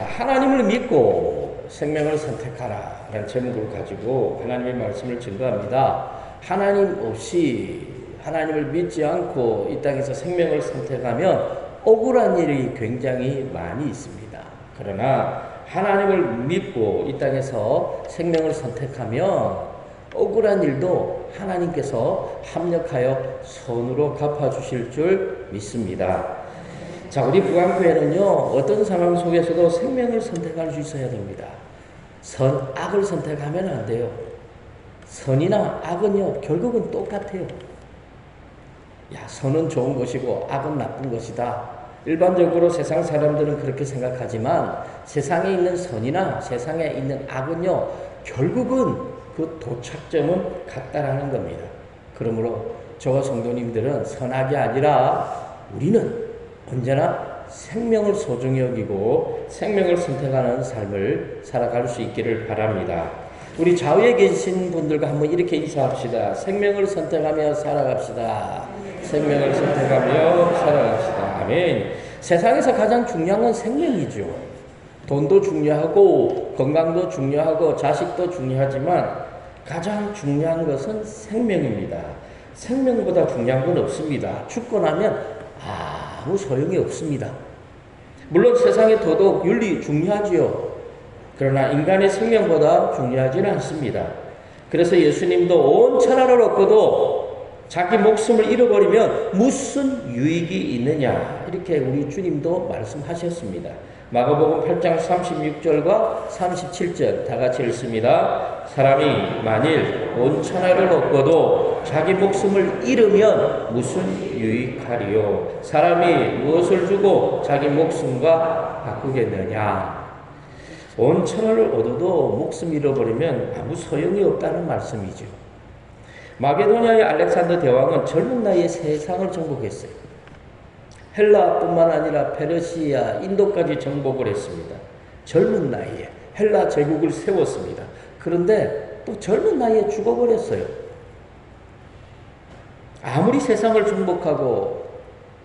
하나님을 믿고 생명을 선택하라 라는 제목을 가지고 하나님의 말씀을 증거합니다. 하나님 없이, 하나님을 믿지 않고 이 땅에서 생명을 선택하면 억울한 일이 굉장히 많이 있습니다. 그러나 하나님을 믿고 이 땅에서 생명을 선택하면 억울한 일도 하나님께서 합력하여 선으로 갚아주실 줄 믿습니다. 자, 우리 부강교회는요, 어떤 상황 속에서도 생명을 선택할 수 있어야 됩니다. 악을 선택하면 안 돼요. 선이나 악은요, 결국은 똑같아요. 선은 좋은 것이고 악은 나쁜 것이다. 일반적으로 세상 사람들은 그렇게 생각하지만 세상에 있는 선이나 세상에 있는 악은요, 결국은 그 도착점은 같다라는 겁니다. 그러므로 저와 성도님들은 선악이 아니라 우리는 언제나 생명을 소중히 여기고 생명을 선택하는 삶을 살아갈 수 있기를 바랍니다. 우리 좌우에 계신 분들과 한번 이렇게 인사합시다. 생명을 선택하며 살아갑시다. 생명을 선택하며 살아갑시다. 아멘. 세상에서 가장 중요한 건 생명이죠. 돈도 중요하고 건강도 중요하고 자식도 중요하지만 가장 중요한 것은 생명입니다. 생명보다 중요한 건 없습니다. 죽고 나면 아무 소용이 없습니다. 물론 세상의 도덕, 윤리 중요하지요. 그러나 인간의 생명보다 중요하지는 않습니다. 그래서 예수님도 온 천하를 얻고도 자기 목숨을 잃어버리면 무슨 유익이 있느냐, 이렇게 우리 주님도 말씀하셨습니다. 마가복음 8장 36절과 37절 다 같이 읽습니다. 사람이 만일 온 천하를 얻고도 자기 목숨을 잃으면 무슨 유익하리요? 사람이 무엇을 주고 자기 목숨과 바꾸겠느냐? 온 천하를 얻어도 목숨 잃어버리면 아무 소용이 없다는 말씀이죠. 마게도니아의 알렉산더 대왕은 젊은 나이에 세상을 정복했어요. 헬라뿐만 아니라 페르시아, 인도까지 정복을 했습니다. 젊은 나이에 헬라 제국을 세웠습니다. 그런데 또 젊은 나이에 죽어버렸어요. 아무리 세상을 정복하고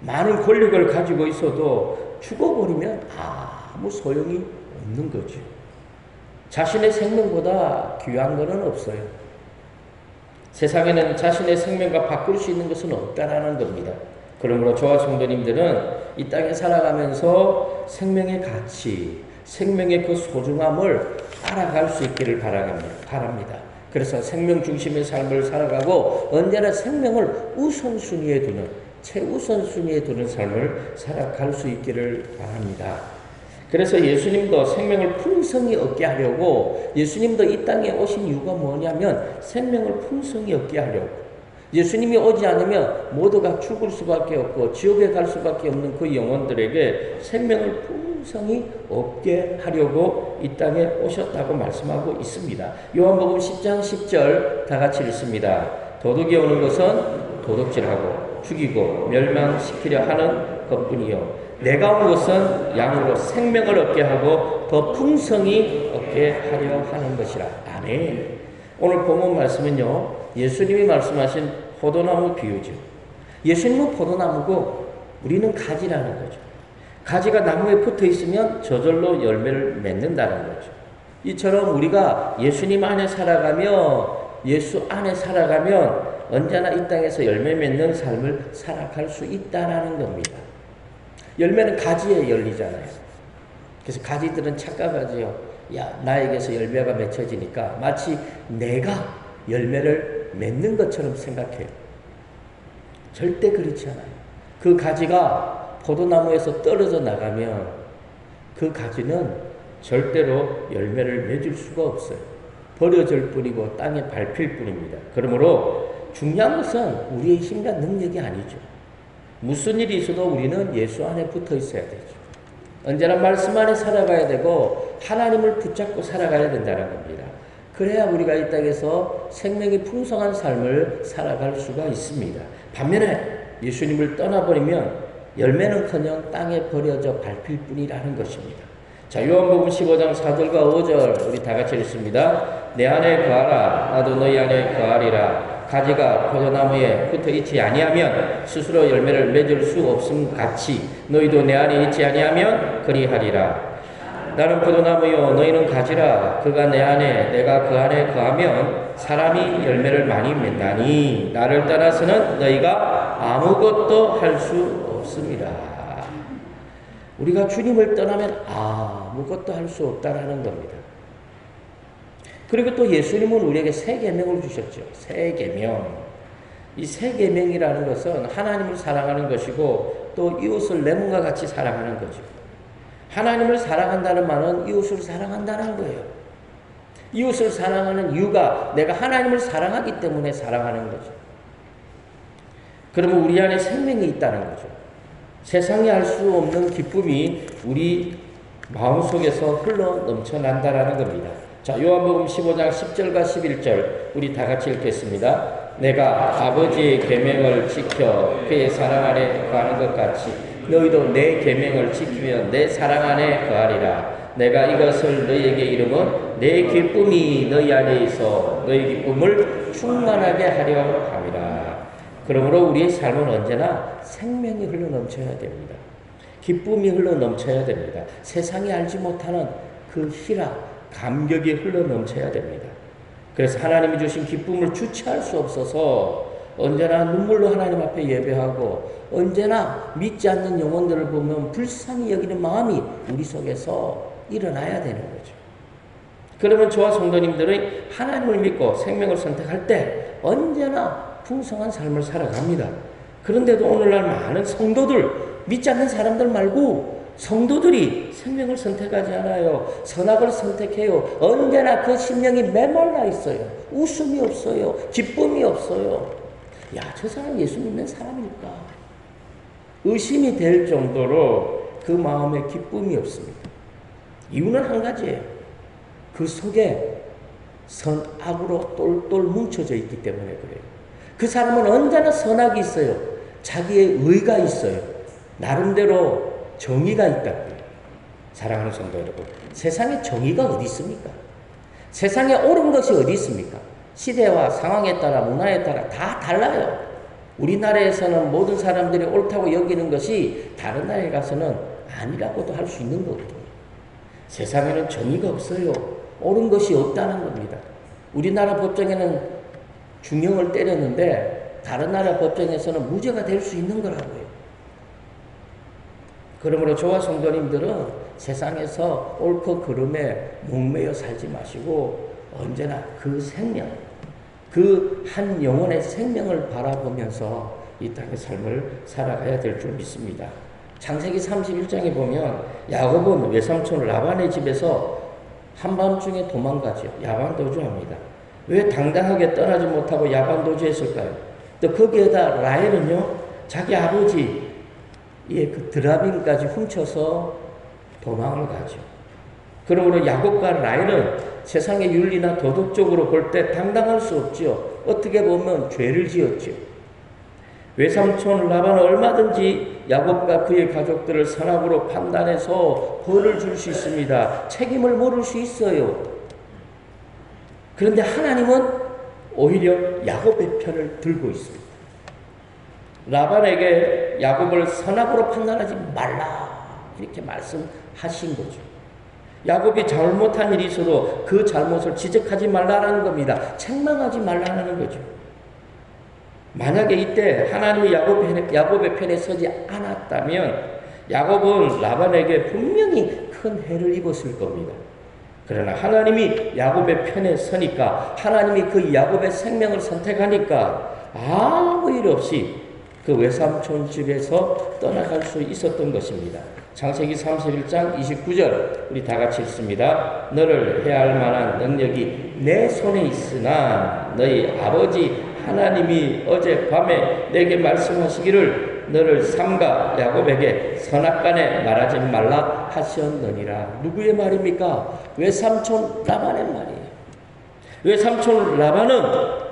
많은 권력을 가지고 있어도 죽어버리면 아무 소용이 없는 거죠. 자신의 생명보다 귀한 것은 없어요. 세상에는 자신의 생명과 바꿀 수 있는 것은 없다라는 겁니다. 그러므로 저와 성도님들은 이 땅에 살아가면서 생명의 가치, 생명의 그 소중함을 알아갈 수 있기를 바랍니다. 그래서 생명 중심의 삶을 살아가고 언제나 생명을 우선순위에 두는, 최우선순위에 두는 삶을 살아갈 수 있기를 바랍니다. 그래서 예수님도 생명을 풍성히 얻게 하려고, 예수님도 이 땅에 오신 이유가 뭐냐면 생명을 풍성히 얻게 하려고. 예수님이 오지 않으면 모두가 죽을 수밖에 없고 지옥에 갈 수밖에 없는 그 영혼들에게 생명을 풍성히 얻게 하려고 이 땅에 오셨다고 말씀하고 있습니다. 요한복음 10장 10절 다 같이 읽습니다. 도둑이 오는 것은 도둑질하고 죽이고 멸망시키려 하는 것뿐이요, 내가 온 것은 양으로 생명을 얻게 하고 더 풍성히 얻게 하려 하는 것이라. 아멘. 오늘 본문 말씀은요, 예수님이 말씀하신 포도나무 비유죠. 예수님은 포도나무고 우리는 가지라는 거죠. 가지가 나무에 붙어 있으면 저절로 열매를 맺는다는 거죠. 이처럼 우리가 예수님 안에 살아가며, 예수 안에 살아가면 언제나 이 땅에서 열매 맺는 삶을 살아갈 수 있다는 겁니다. 열매는 가지에 열리잖아요. 그래서 가지들은 착각하지요. 나에게서 열매가 맺혀지니까 마치 내가 열매를 맺는 것처럼 생각해요. 절대 그렇지 않아요. 그 가지가 포도나무에서 떨어져 나가면 그 가지는 절대로 열매를 맺을 수가 없어요. 버려질 뿐이고 땅에 밟힐 뿐입니다. 그러므로 중요한 것은 우리의 힘과 능력이 아니죠. 무슨 일이 있어도 우리는 예수 안에 붙어 있어야 되죠. 언제나 말씀 안에 살아가야 되고 하나님을 붙잡고 살아가야 된다는 겁니다. 그래야 우리가 이 땅에서 생명이 풍성한 삶을 살아갈 수가 있습니다. 반면에 예수님을 떠나버리면 열매는커녕 땅에 버려져 밟힐 뿐이라는 것입니다. 자, 요한복음 15장 4절과 5절 우리 다 같이 읽습니다. 내 안에 거하라, 나도 너희 안에 거하리라. 가지가 포도나무에 붙어 있지 아니하면 스스로 열매를 맺을 수 없음 같이 너희도 내 안에 있지 아니하면 그리하리라. 나는 포도나무요 너희는 가지라. 그가 내 안에 내가 그 안에 거하면 사람이 열매를 많이 맺나니 나를 떠나서는 너희가 아무것도 할 수 없습니다. 우리가 주님을 떠나면 아무것도 할 수 없다라는 겁니다. 그리고 또 예수님은 우리에게 새 계명을 주셨죠. 새 계명. 이 새 계명이라는 것은 하나님을 사랑하는 것이고 또 이웃을 내 몸과 같이 사랑하는 거죠. 하나님을 사랑한다는 말은 이웃을 사랑한다는 거예요. 이웃을 사랑하는 이유가 내가 하나님을 사랑하기 때문에 사랑하는 거죠. 그러면 우리 안에 생명이 있다는 거죠. 세상에 알 수 없는 기쁨이 우리 마음속에서 흘러 넘쳐난다라는 겁니다. 자, 요한복음 15장 10절과 11절 우리 다 같이 읽겠습니다. 내가 아버지의 계명을 지켜 그의 사랑 안에 거하는 것 같이 너희도 내 계명을 지키면 내 사랑 안에 거하리라. 내가 이것을 너희에게 이름은 내 기쁨이 너희 안에 있어 너희 기쁨을 충만하게 하려 함이라. 그러므로 우리의 삶은 언제나 생명이 흘러 넘쳐야 됩니다. 기쁨이 흘러 넘쳐야 됩니다. 세상이 알지 못하는 그 희락, 감격이 흘러 넘쳐야 됩니다. 그래서 하나님이 주신 기쁨을 주체할 수 없어서 언제나 눈물로 하나님 앞에 예배하고 언제나 믿지 않는 영혼들을 보면 불쌍히 여기는 마음이 우리 속에서 일어나야 되는 거죠. 그러면 저와 성도님들은 하나님을 믿고 생명을 선택할 때 언제나 풍성한 삶을 살아갑니다. 그런데도 오늘날 많은 성도들, 믿지 않는 사람들 말고 성도들이 생명을 선택하지 않아요. 선악을 선택해요. 언제나 그 심령이 메말라 있어요. 웃음이 없어요. 기쁨이 없어요. 야, 저 사람 예수 믿는 사람일까? 의심이 될 정도로 그 마음에 기쁨이 없습니다. 이유는 한 가지예요. 그 속에 선악으로 똘똘 뭉쳐져 있기 때문에 그래요. 그 사람은 언제나 선악이 있어요. 자기의 의가 있어요. 나름대로 정의가 있다고요. 사랑하는 성도 여러분, 세상에 정의가 어디 있습니까? 세상에 옳은 것이 어디 있습니까? 시대와 상황에 따라 문화에 따라 다 달라요. 우리나라에서는 모든 사람들이 옳다고 여기는 것이 다른 나라에 가서는 아니라고도 할 수 있는 거거든요. 세상에는 정의가 없어요. 옳은 것이 없다는 겁니다. 우리나라 법정에는 중형을 때렸는데 다른 나라 법정에서는 무죄가 될 수 있는 거라고요. 그러므로 저와 성도님들은 세상에서 옳고 그름에 목매여 살지 마시고 언제나 그 생명, 그 한 영혼의 생명을 바라보면서 이 땅의 삶을 살아가야 될 줄 믿습니다. 창세기 31장에 보면 야곱은 외삼촌 라반의 집에서 한밤중에 도망가죠. 야반도주합니다. 왜 당당하게 떠나지 못하고 야반도주했을까요? 또 거기에다 라헬은요, 자기 아버지 그 드라빈까지 훔쳐서 도망을 가죠. 그러므로 야곱과 라헬은 세상의 윤리나 도덕적으로 볼 때 당당할 수 없죠. 어떻게 보면 죄를 지었죠. 외삼촌 라반은 얼마든지 야곱과 그의 가족들을 선악으로 판단해서 벌을 줄 수 있습니다. 책임을 물을 수 있어요. 그런데 하나님은 오히려 야곱의 편을 들고 있습니다. 라반에게 야곱을 선악으로 판단하지 말라 이렇게 말씀하신 거죠. 야곱이 잘못한 일이 있어도 그 잘못을 지적하지 말라는 겁니다. 책망하지 말라는 거죠. 만약에 이때 하나님이 야곱의 편에 서지 않았다면 야곱은 라반에게 분명히 큰 해를 입었을 겁니다. 그러나 하나님이 야곱의 편에 서니까, 하나님이 그 야곱의 생명을 선택하니까 아무 일 없이 그 외삼촌 집에서 떠나갈 수 있었던 것입니다. 창세기 31장 29절 우리 다 같이 읽습니다. 너를 해할 만한 능력이 내 손에 있으나 너희 아버지 하나님이 어젯밤에 내게 말씀하시기를 너를 삼가 야곱에게 선악간에 말하지 말라 하셨느니라. 누구의 말입니까? 외삼촌 라반의 말이에요. 외삼촌 라반은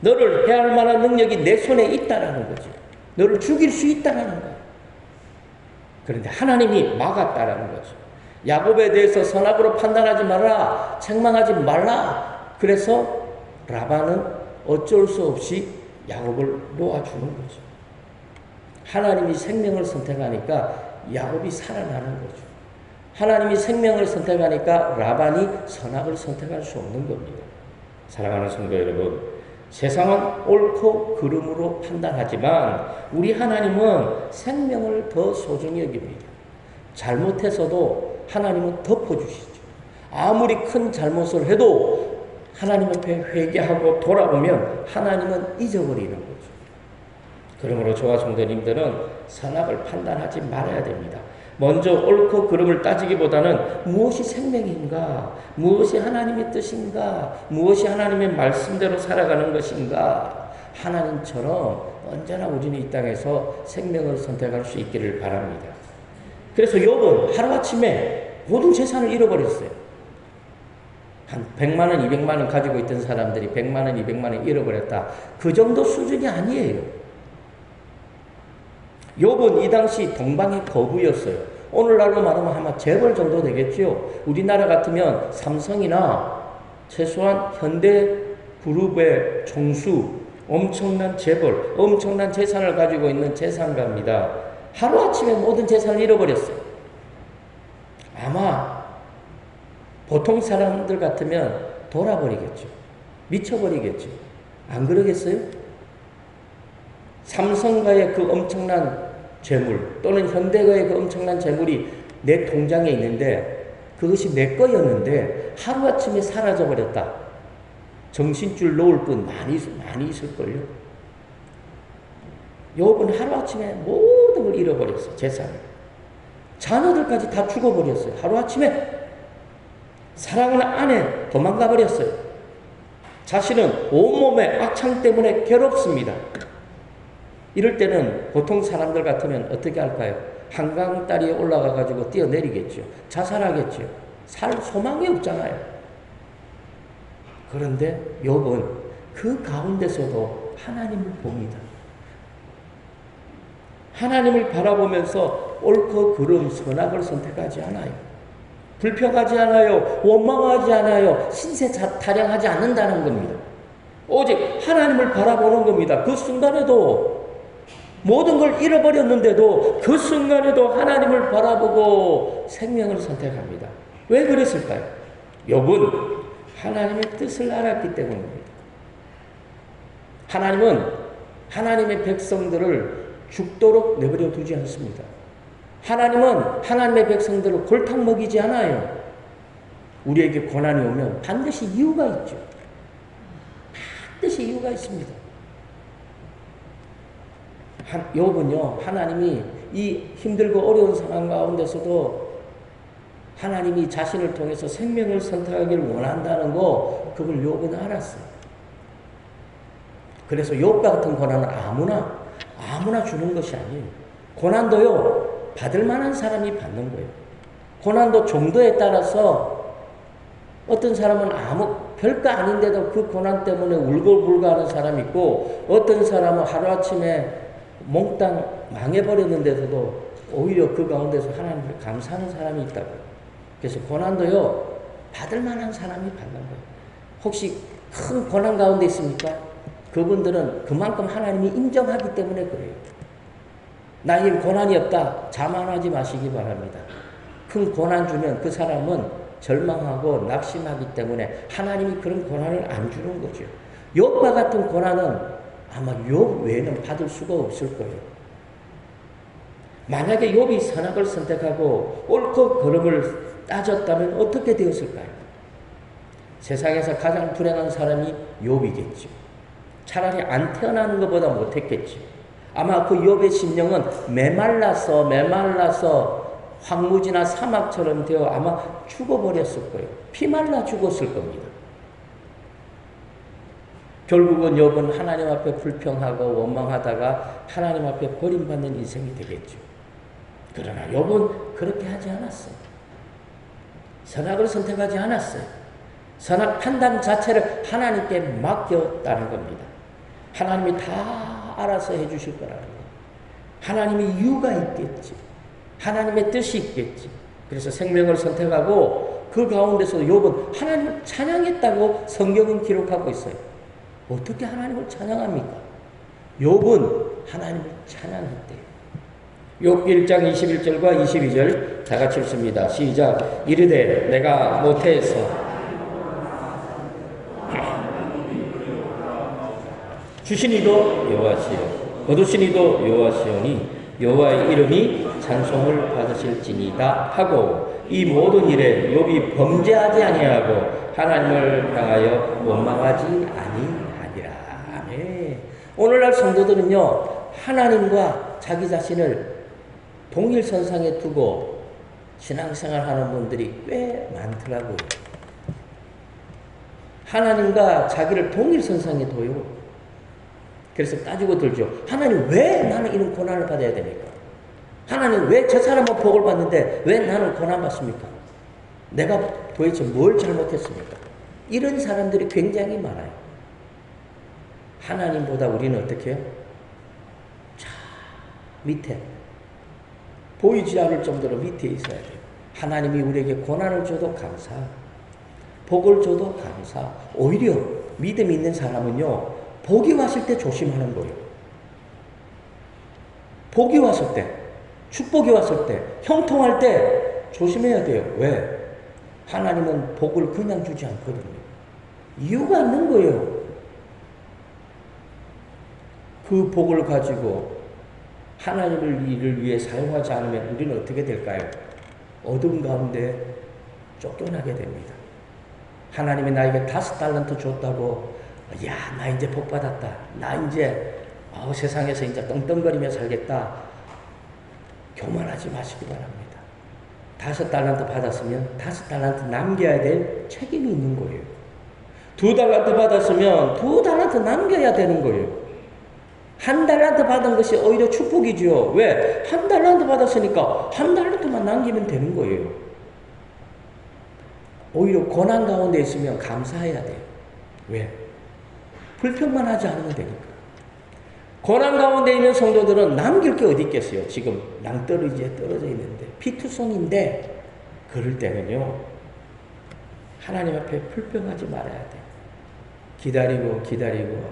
너를 해할 만한 능력이 내 손에 있다라는 거죠. 너를 죽일 수 있다라는 거예요. 그런데 하나님이 막았다라는 거죠. 야곱에 대해서 선악으로 판단하지 말라, 책망하지 말라. 그래서 라반은 어쩔 수 없이 야곱을 놓아주는 거죠. 하나님이 생명을 선택하니까 야곱이 살아나는 거죠. 하나님이 생명을 선택하니까 라반이 선악을 선택할 수 없는 겁니다. 사랑하는 성도 여러분, 세상은 옳고 그름으로 판단하지만 우리 하나님은 생명을 더 소중히 여깁니다. 잘못해서도 하나님은 덮어주시죠. 아무리 큰 잘못을 해도 하나님 앞에 회개하고 돌아오면 하나님은 잊어버리는 거죠. 그러므로 저와 성도님들은 선악을 판단하지 말아야 됩니다. 먼저 옳고 그름을 따지기보다는 무엇이 생명인가, 무엇이 하나님의 뜻인가, 무엇이 하나님의 말씀대로 살아가는 것인가, 하나님처럼 언제나 우리는 이 땅에서 생명을 선택할 수 있기를 바랍니다. 그래서 욥은 하루아침에 모든 재산을 잃어버렸어요. 한 100만 원, 200만 원 가지고 있던 사람들이 100만 원, 200만 원 잃어버렸다. 그 정도 수준이 아니에요. 욥은 이 당시 동방의 거부였어요. 오늘날로 말하면 아마 재벌 정도 되겠죠. 우리나라 같으면 삼성이나 최소한 현대 그룹의 총수, 엄청난 재벌, 엄청난 재산을 가지고 있는 재산가입니다. 하루아침에 모든 재산을 잃어버렸어요. 아마 보통 사람들 같으면 돌아버리겠죠. 미쳐버리겠죠. 안 그러겠어요? 삼성가의 그 엄청난 재물 또는 현대가의 그 엄청난 재물이 내 통장에 있는데 그것이 내 거였는데 하루아침에 사라져버렸다. 정신줄 놓을 분 많이 있을걸요. 욥은 하루아침에 모든 걸 잃어버렸어요. 재산을. 자녀들까지 다 죽어버렸어요. 하루아침에. 사랑하는 아내 도망가 버렸어요. 자신은 온몸에 악창 때문에 괴롭습니다. 이럴 때는 보통 사람들 같으면 어떻게 할까요? 한강 다리에 올라가 가지고 뛰어내리겠죠. 자살하겠죠. 살 소망이 없잖아요. 그런데 욥은 그 가운데서도 하나님을 봅니다. 하나님을 바라보면서 옳고 그름 선악을 선택하지 않아요. 불평하지 않아요. 원망하지 않아요. 신세 타령하지 않는다는 겁니다. 오직 하나님을 바라보는 겁니다. 그 순간에도 모든 걸 잃어버렸는데도 그 순간에도 하나님을 바라보고 생명을 선택합니다. 왜 그랬을까요? 욥은 하나님의 뜻을 알았기 때문입니다. 하나님은 하나님의 백성들을 죽도록 내버려 두지 않습니다. 하나님은 하나님의 백성들을 골탕 먹이지 않아요. 우리에게 고난이 오면 반드시 이유가 있죠. 반드시 이유가 있습니다. 욥은요, 하나님이 이 힘들고 어려운 상황 가운데서도 하나님이 자신을 통해서 생명을 선택하기를 원한다는 거, 그걸 욥은 알았어요. 그래서 욥과 같은 고난은 아무나 주는 것이 아니에요. 고난도요, 받을 만한 사람이 받는 거예요. 고난도 정도에 따라서 어떤 사람은 별거 아닌데도 그 고난 때문에 울고불고 하는 사람이 있고, 어떤 사람은 하루아침에 몽땅 망해버렸는데도 오히려 그 가운데서 하나님을 감사하는 사람이 있다고. 그래서 고난도요, 받을 만한 사람이 받는 거예요. 혹시 큰 고난 가운데 있습니까? 그분들은 그만큼 하나님이 인정하기 때문에 그래요. 나에게 고난이 없다. 자만하지 마시기 바랍니다. 큰 고난 주면 그 사람은 절망하고 낙심하기 때문에 하나님이 그런 고난을 안 주는 거죠. 욥과 같은 고난은 아마 욥 외에는 받을 수가 없을 거예요. 만약에 욥이 선악을 선택하고 옳고 그름을 따졌다면 어떻게 되었을까요? 세상에서 가장 불행한 사람이 욥이겠죠. 차라리 안 태어나는 것보다 못했겠죠. 아마 그 욥의 심령은 메말라서 황무지나 사막처럼 되어 아마 죽어버렸을 거예요. 피말라 죽었을 겁니다. 결국은 욥은 하나님 앞에 불평하고 원망하다가 하나님 앞에 버림받는 인생이 되겠죠. 그러나 욥은 그렇게 하지 않았어요. 선악을 선택하지 않았어요. 선악 판단 자체를 하나님께 맡겼다는 겁니다. 하나님이 다 알아서 해주실 거라는 거예요. 하나님의 이유가 있겠지. 하나님의 뜻이 있겠지. 그래서 생명을 선택하고 그 가운데서 욥은 하나님을 찬양했다고 성경은 기록하고 있어요. 어떻게 하나님을 찬양합니까? 욥은 하나님을 찬양했대요. 욥기 1장 21절과 22절 다 같이 읽습니다. 시작. 이르되 내가 모태에서 주신 이도 여호와시요 거두신 이도 여호와시오니 여호와의 이름이 찬송을 받으실지니이다 하고 이 모든 일에 욥이 범죄하지 아니하고 하나님을 향하여 원망하지 아니하니라. 아멘. 오늘날 성도들은요, 하나님과 자기 자신을 동일선상에 두고 신앙생활 하는 분들이 꽤 많더라고요. 하나님과 자기를 동일선상에 둬요. 그래서 따지고 들죠. 하나님, 왜 나는 이런 고난을 받아야 됩니까? 하나님, 왜 저 사람은 복을 받는데 왜 나는 고난 받습니까? 내가 도대체 뭘 잘못했습니까? 이런 사람들이 굉장히 많아요. 하나님보다 우리는 어떻게 해요? 자, 밑에 보이지 않을 정도로 밑에 있어야 돼요. 하나님이 우리에게 고난을 줘도 감사, 복을 줘도 감사. 오히려 믿음 있는 사람은요, 복이 왔을 때 조심하는 거예요. 복이 왔을 때, 축복이 왔을 때, 형통할 때 조심해야 돼요. 왜? 하나님은 복을 그냥 주지 않거든요. 이유가 있는 거예요. 그 복을 가지고 하나님을 일을 위해 사용하지 않으면 우리는 어떻게 될까요? 어둠 가운데 쫓겨나게 됩니다. 하나님이 나에게 5달란트 줬다고, 야, 나 이제 복 받았다. 나 이제 세상에서 이제 떵떵거리며 살겠다. 교만하지 마시기 바랍니다. 5달란트 받았으면 5달란트 남겨야 될 책임이 있는 거예요. 2달란트 받았으면 2달란트 남겨야 되는 거예요. 1달란트 받은 것이 오히려 축복이죠. 왜? 1달란트 받았으니까 1달란트만 남기면 되는 거예요. 오히려 고난 가운데 있으면 감사해야 돼요. 왜? 불평만 하지 않으면 되니까. 고난 가운데 있는 성도들은 남길 게 어디 있겠어요. 지금 낭떠러지에 떨어져 있는데, 피투성인데, 그럴 때는요, 하나님 앞에 불평하지 말아야 돼요. 기다리고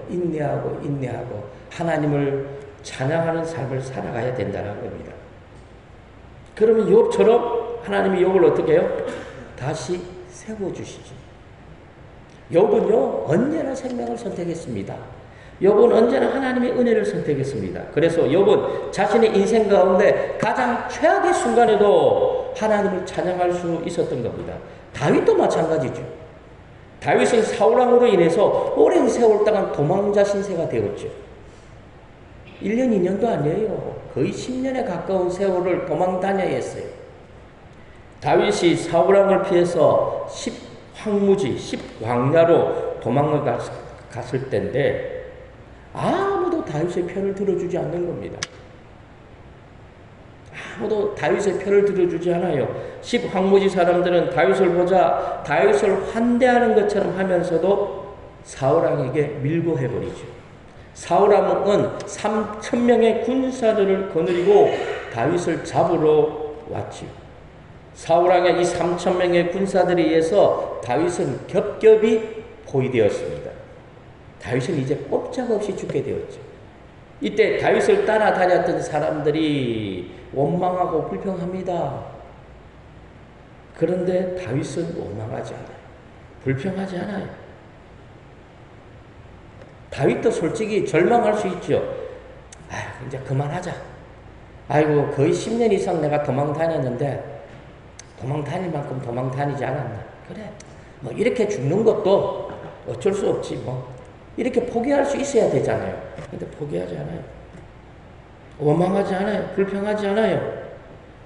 인내하고 하나님을 찬양하는 삶을 살아가야 된다는 겁니다. 그러면 욥처럼 하나님이 욥을 어떻게 해요? 다시 세워주시죠. 욥은요, 언제나 생명을 선택했습니다. 욥은 언제나 하나님의 은혜를 선택했습니다. 그래서 욥은 자신의 인생 가운데 가장 최악의 순간에도 하나님을 찬양할 수 있었던 겁니다. 다윗도 마찬가지죠. 다윗은 사울왕으로 인해서 오랜 세월 동안 도망자 신세가 되었죠. 1년, 2년도 아니에요. 거의 10년에 가까운 세월을 도망 다녀야 했어요. 다윗이 사울왕을 피해서 10황무지, 10왕야로 도망을 갔을 때인데 아무도 다윗의 편을 들어주지 않는 겁니다. 아무도 다윗의 편을 들어주지 않아요. 10황무지 사람들은 다윗을 보자 다윗을 환대하는 것처럼 하면서도 사울왕에게 밀고 해버리죠. 사울왕은 3,000명의 군사들을 거느리고 다윗을 잡으러 왔지요. 사울왕의 이 3,000명의 군사들에 의해서 다윗은 겹겹이 포위되었습니다. 다윗은 이제 꼼짝없이 죽게 되었죠. 이때 다윗을 따라다녔던 사람들이 원망하고 불평합니다. 그런데 다윗은 원망하지 않아요. 불평하지 않아요. 다윗도 솔직히 절망할 수 있죠. 이제 그만하자. 아이고, 거의 10년 이상 내가 도망 다녔는데 도망 다닐 만큼 도망 다니지 않았나. 그래, 뭐 이렇게 죽는 것도 어쩔 수 없지 뭐. 이렇게 포기할 수 있어야 되잖아요. 근데 포기하지 않아요. 원망하지 않아요. 불평하지 않아요.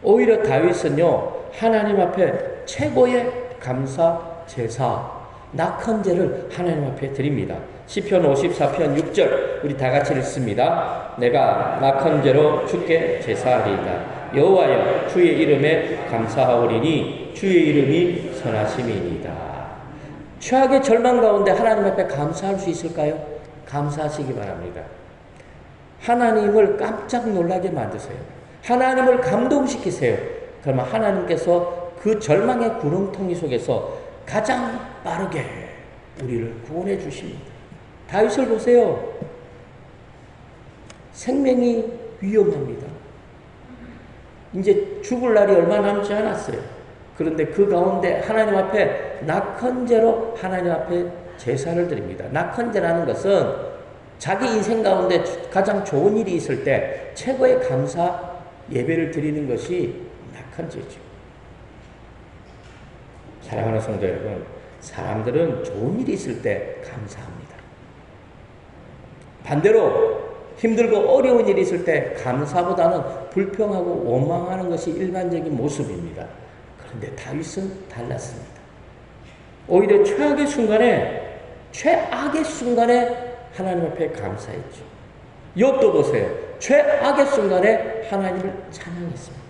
오히려 다윗은요, 하나님 앞에 최고의 감사 제사, 낙헌제를 하나님 앞에 드립니다. 시편 54편 6절 우리 다 같이 읽습니다. 내가 낙헌제로 주께 제사하리이다. 여호와여, 주의 이름에 감사하오리니 주의 이름이 선하심이니이다. 최악의 절망 가운데 하나님 앞에 감사할 수 있을까요? 감사하시기 바랍니다. 하나님을 깜짝 놀라게 만드세요. 하나님을 감동시키세요. 그러면 하나님께서 그 절망의 구렁텅이 속에서 가장 빠르게 우리를 구원해 주십니다. 다윗을 보세요. 생명이 위험합니다. 이제 죽을 날이 얼마 남지 않았어요. 그런데 그 가운데 하나님 앞에 낙헌제로 하나님 앞에 제사를 드립니다. 낙헌제라는 것은 자기 인생 가운데 가장 좋은 일이 있을 때 최고의 감사 예배를 드리는 것이 낙헌제죠. 사랑하는 성도 여러분, 사람들은 좋은 일이 있을 때 감사합니다. 반대로 힘들고 어려운 일이 있을 때 감사보다는 불평하고 원망하는 것이 일반적인 모습입니다. 그런데 다윗은 달랐습니다. 오히려 최악의 순간에 하나님 앞에 감사했죠. 욥도 보세요. 최악의 순간에 하나님을 찬양했습니다.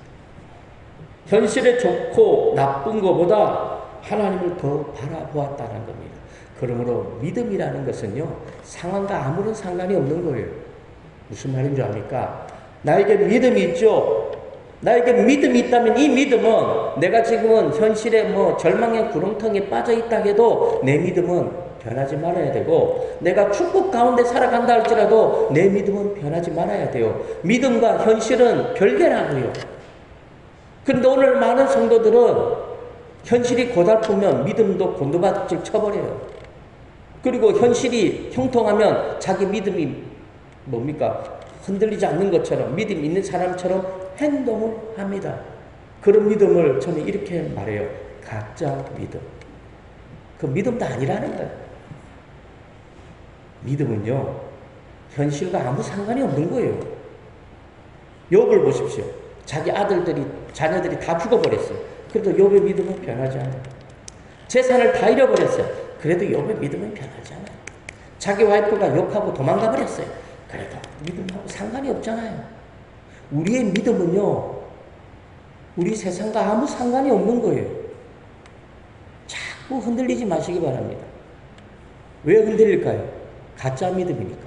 현실에 좋고 나쁜 것보다 하나님을 더 바라보았다는 겁니다. 그러므로 믿음이라는 것은요, 상황과 아무런 상관이 없는 거예요. 무슨 말인 줄 압니까? 나에게 믿음이 있죠? 나에게 믿음이 있다면 이 믿음은 내가 지금은 현실에 절망의 구렁텅이에 빠져 있다 해도 내 믿음은 변하지 말아야 되고, 내가 축복 가운데 살아간다 할지라도 내 믿음은 변하지 말아야 돼요. 믿음과 현실은 별개라고요. 그런데 오늘 많은 성도들은 현실이 고달프면 믿음도 곤두박질 쳐버려요. 그리고 현실이 형통하면 자기 믿음이 흔들리지 않는 것처럼, 믿음 있는 사람처럼 행동을 합니다. 그런 믿음을 저는 이렇게 말해요. 가짜 믿음. 그 믿음도 아니라는 거예요. 믿음은요, 현실과 아무 상관이 없는 거예요. 욥을 보십시오. 자기 자녀들이 다 죽어버렸어요. 그래도 욥의 믿음은 변하지 않아요. 재산을 다 잃어버렸어요. 그래도 욥의 믿음은 변하지 않아요. 자기 와이프가 욕하고 도망가 버렸어요. 그래도 믿음하고 상관이 없잖아요. 우리의 믿음은요, 우리 세상과 아무 상관이 없는 거예요. 자꾸 흔들리지 마시기 바랍니다. 왜 흔들릴까요? 가짜 믿음이니까.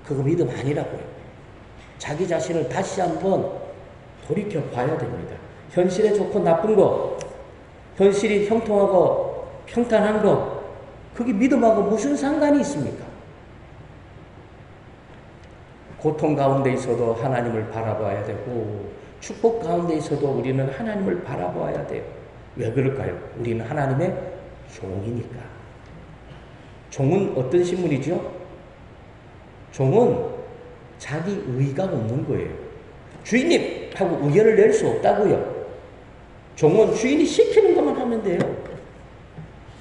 그거 믿음 아니라고요. 자기 자신을 다시 한번 돌이켜 봐야 됩니다. 현실에 좋고 나쁜 거, 현실이 형통하고 평탄한 거, 그게 믿음하고 무슨 상관이 있습니까? 고통 가운데 있어도 하나님을 바라봐야 되고, 축복 가운데 있어도 우리는 하나님을 바라봐야 돼요. 왜 그럴까요? 우리는 하나님의 종이니까. 종은 어떤 신분이죠? 종은 자기 의가 없는 거예요. 주인님! 하고 의견을 낼 수 없다고요. 종은 주인이 시키는 것만 하면 돼요.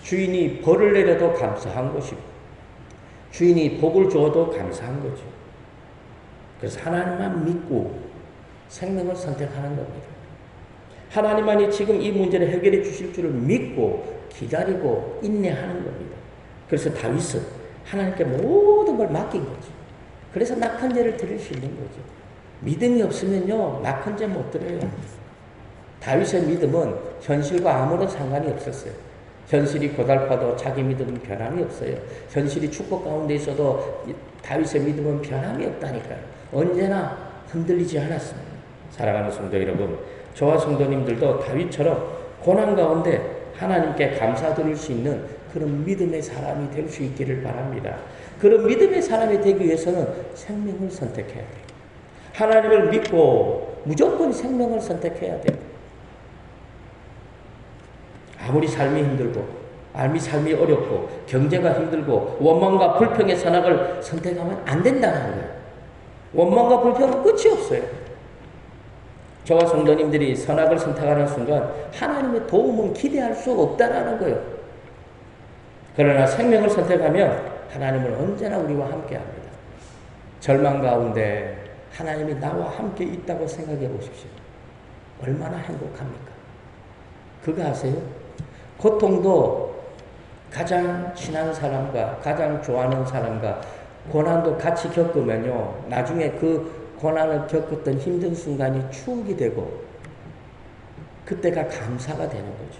주인이 벌을 내려도 감사한 것이고, 주인이 복을 주어도 감사한 거죠. 그래서 하나님만 믿고 생명을 선택하는 겁니다. 하나님만이 지금 이 문제를 해결해 주실 줄을 믿고 기다리고 인내하는 겁니다. 그래서 다윗은 하나님께 모든 걸 맡긴 거죠. 그래서 낙헌제를 드릴 수 있는 거죠. 믿음이 없으면요, 낙헌제 못 드려요. 다윗의 믿음은 현실과 아무런 상관이 없었어요. 현실이 고달파도 자기 믿음은 변함이 없어요. 현실이 축복 가운데 있어도 다윗의 믿음은 변함이 없다니까요. 언제나 흔들리지 않았습니다. 사랑하는 성도 여러분, 저와 성도님들도 다윗처럼 고난 가운데 하나님께 감사드릴 수 있는 그런 믿음의 사람이 될 수 있기를 바랍니다. 그런 믿음의 사람이 되기 위해서는 생명을 선택해야 돼요. 하나님을 믿고 무조건 생명을 선택해야 돼요. 아무리 삶이 힘들고, 아무리 삶이 어렵고, 경제가 힘들고, 원망과 불평의 선악을 선택하면 안 된다는 거예요. 원망과 불평은 끝이 없어요. 저와 성도님들이 선악을 선택하는 순간 하나님의 도움은 기대할 수 없다라는 거예요. 그러나 생명을 선택하면 하나님은 언제나 우리와 함께 합니다. 절망 가운데 하나님이 나와 함께 있다고 생각해 보십시오. 얼마나 행복합니까? 그거 아세요? 고통도 가장 친한 사람과 가장 좋아하는 사람과 고난도 같이 겪으면요, 나중에 그 고난을 겪었던 힘든 순간이 추억이 되고 그때가 감사가 되는 거죠.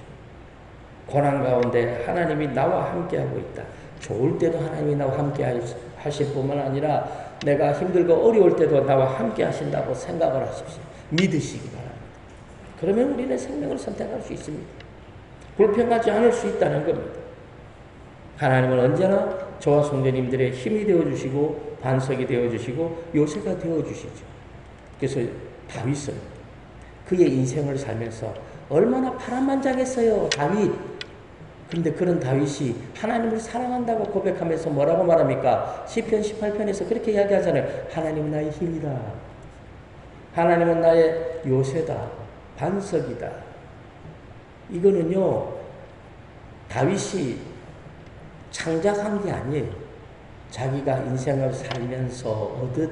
고난 가운데 하나님이 나와 함께하고 있다. 좋을 때도 하나님이 나와 함께 하실 뿐만 아니라 내가 힘들고 어려울 때도 나와 함께 하신다고 생각을 하십시오. 믿으시기 바랍니다. 그러면 우리는 생명을 선택할 수 있습니다. 불평하지 않을 수 있다는 겁니다. 하나님은 언제나 저와 성도님들의 힘이 되어주시고 반석이 되어주시고 요새가 되어주시죠. 그래서 다윗은 그의 인생을 살면서 얼마나 파란만장했어요, 다윗. 근데 그런 다윗이 하나님을 사랑한다고 고백하면서 뭐라고 말합니까? 시편 18편에서 그렇게 이야기하잖아요. 하나님은 나의 힘이다. 하나님은 나의 요새다. 반석이다. 이거는요, 다윗이 창작한 게 아니에요. 자기가 인생을 살면서 얻은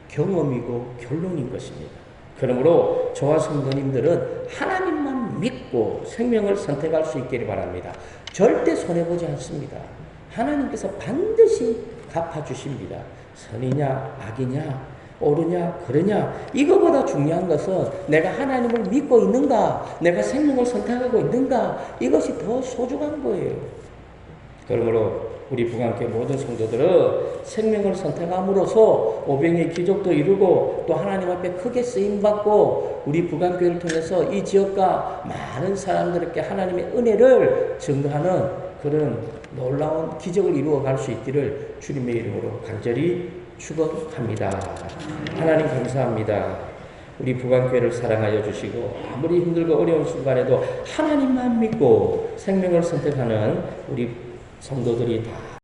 경험이고 결론인 것입니다. 그러므로 저와 성도님들은 하나님만 믿고 생명을 선택할 수 있기를 바랍니다. 절대 손해보지 않습니다. 하나님께서 반드시 갚아주십니다. 선이냐 악이냐 옳으냐 그러냐 이거보다 중요한 것은 내가 하나님을 믿고 있는가, 내가 생명을 선택하고 있는가, 이것이 더 소중한 거예요. 그러므로 우리 부강교회 모든 성도들은 생명을 선택함으로써 오병의 기적도 이루고 또 하나님 앞에 크게 쓰임받고 우리 부강교회를 통해서 이 지역과 많은 사람들에게 하나님의 은혜를 증거하는 그런 놀라운 기적을 이루어 갈 수 있기를 주님의 이름으로 간절히 축원합니다. 하나님 감사합니다. 우리 부강교회를 사랑하여 주시고 아무리 힘들고 어려운 순간에도 하나님만 믿고 생명을 선택하는 우리 성도들이 다